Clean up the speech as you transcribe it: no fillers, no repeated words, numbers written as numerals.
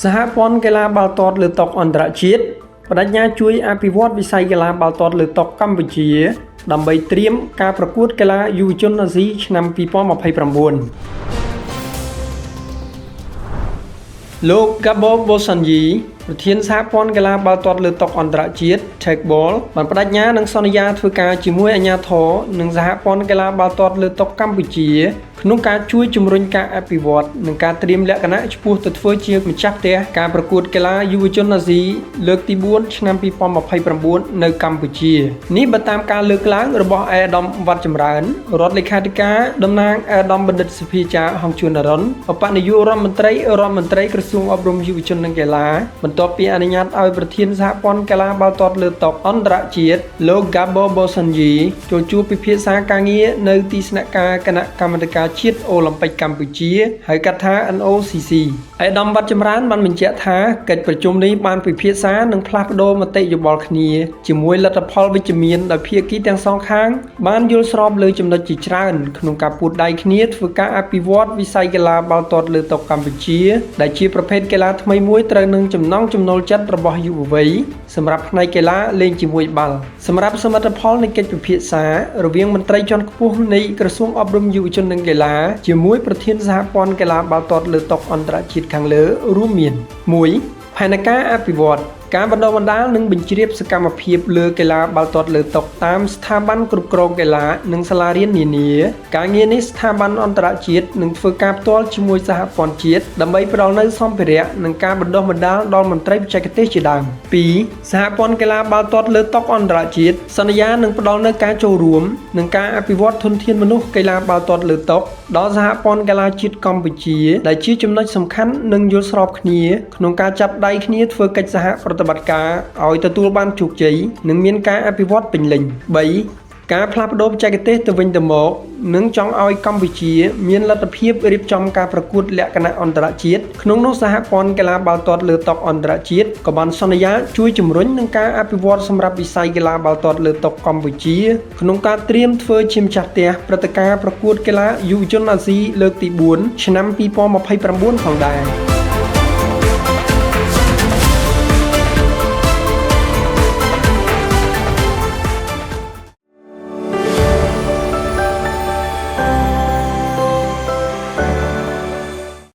សហព័ន្ធកីឡាបាល់ទាត់លើតុអន្តរជាតិបដិញ្ញាជួយអភិវឌ្ឍវិស័យកីឡាបាល់ទាត់លើតុកម្ពុជាដើម្បីត្រៀមការប្រកួតកីឡាយុវជនអាស៊ីឆ្នាំ2029លោក Gabo Bossanyi ប្រធានសហព័ន្ធកីឡាបាល់ទាត់លើតុអន្តរជាតិ Techball បានបដិញ្ញានឹងសន្យាធ្វើការជាមួយអាជ្ញាធរនិងសហព័ន្ធកីឡាបាល់ទាត់លើតុកម្ពុជាក្នុងការជួយជំរុញការអភិវឌ្ឍនិងការត្រៀមលក្ខណៈឆ្ពោះទៅធ្វើជាម្ចាស់ផ្ទះការប្រកួតកីឡាយុវជនអាស៊ីលើកទី4ឆ្នាំ2029នៅកម្ពុជានេះបើតាមការលើកឡើងរបស់ឯកឧត្តមវត្តចម្រើនរដ្ឋលេខាធិការតំណាងឯកឧត្តមបណ្ឌិតសុភាចារហងជួននរិនឧបនាយករដ្ឋមន្ត្រីក្រសួងអប់រំយុវជននិងកីឡាបន្ទាប់ពីអនុញ្ញាតឲ្យប្រធានសហព័ន្ធកីឡាបាល់ទាត់លើតុអន្តរជាតិលោក Gabo Bossanyi ចូលជួបពិភាក្សាការងារនៅទីស្នាក់ការគណៈកម្មាធិការជាតិអូឡ িম্প ិកកម្ពុជាហៅកាត់ថា NOCC ឯកឧត្តមវត្តចម្រើនបានបញ្ជាក់ថាកិច្ចប្រជុំនេះបានពិភាក្សានិងផ្លាស់ប្តូរមតិយោបល់គ្នាជាមួយលទ្ធផលវិជ្ជមានដោយភាគីទាំងសងខាងបានយល់ស្របលើចំណុចជាច្រើនក្នុងការពួតដៃគ្នាធ្វើការអភិវឌ្ឍវិស័យកីឡាបាល់ទាត់លើតុកម្ពុជាដែលជាប្រភេទកីឡាថ្មីមួយត្រូវនឹងចំណង់ចំណូលចិត្តរបស់យុវវ័យសម្រាប់ផ្នែកកីឡាលេងជាមួយបាល់សម្រាប់សមិទ្ធផលនៃកិច្ចពិភាក្សារវាងមន្ត្រីជាន់ខ្ពស់នៃក្រសួងអប់រំយុវជននិងកីឡាជាមួយប្រធានសហព័ន្ធកីឡាបាល់ទាត់លើតុអន្តរជាតិខាងលើរួមមាន 1. ផែនការអភិវឌ្ឍការបណ្ដុះបណ្ដាលនិងបញ្ជ្រាបសកម្មភាពលើកីឡាបាល់ទាត់លើតុតាមស្ថាប័នគ្រប់គ្រងកីឡានិងសាលារៀននានាការងារនេះស្ថាប័នអន្តរជាតិនឹងធ្វើការផ្ទាល់ជាមួយសហព័ន្ធជាតិដើម្បីផ្ដល់នូវសម្ភារៈនិងការបណ្ដុះបណ្ដាលដល់មន្ត្រីបច្ចេកទេសជាដើម 2. សហព័ន្ធកីឡាបាល់ទាត់លើតុអន្តរជាតិសន្យានឹងផ្ដល់នូវការចូលរួមនិងការអភិវឌ្ឍធនធានមនុស្សកីឡាបាល់ទាត់លើតុដល់សហព័ន្ធកីឡាជាតិកម្ពុជាដែលជាចំណុចសំខាន់និងយល់ស្របគ្នាក្នុងការចាប់ដៃគ្នាធ្វើកិច្ចសហប្រតិបត្តិការឲ្យទទួលបានជោគជ័យនិងមានការអភិវឌ្ឍពេញលេញ 3. ការផ្លាស់ប្ដូរបច្ចេកទេសទៅវិញទៅមកនិងចង់ឲ្យកម្ពុជាមានលទ្ធភាពរៀបចំការប្រកួតលក្ខណៈអន្តរជាតិក្នុងនោះសហព័ន្ធកីឡាបាល់ទាត់លើតុអន្តរជាតិក៏បានសន្យាជួយជំរុញនឹងការអភិវឌ្ឍសម្រាប់វិស័យកីឡាបាល់ទាត់លើតុកម្ពុជាក្នុងការត្រៀមធ្វើជាម្ចាស់ផ្ទះព្រឹត្តិការណ៍ប្រកួតកីឡាយុវជនអាស៊ីលើកទី4ឆ្នាំ2029ផងដែរ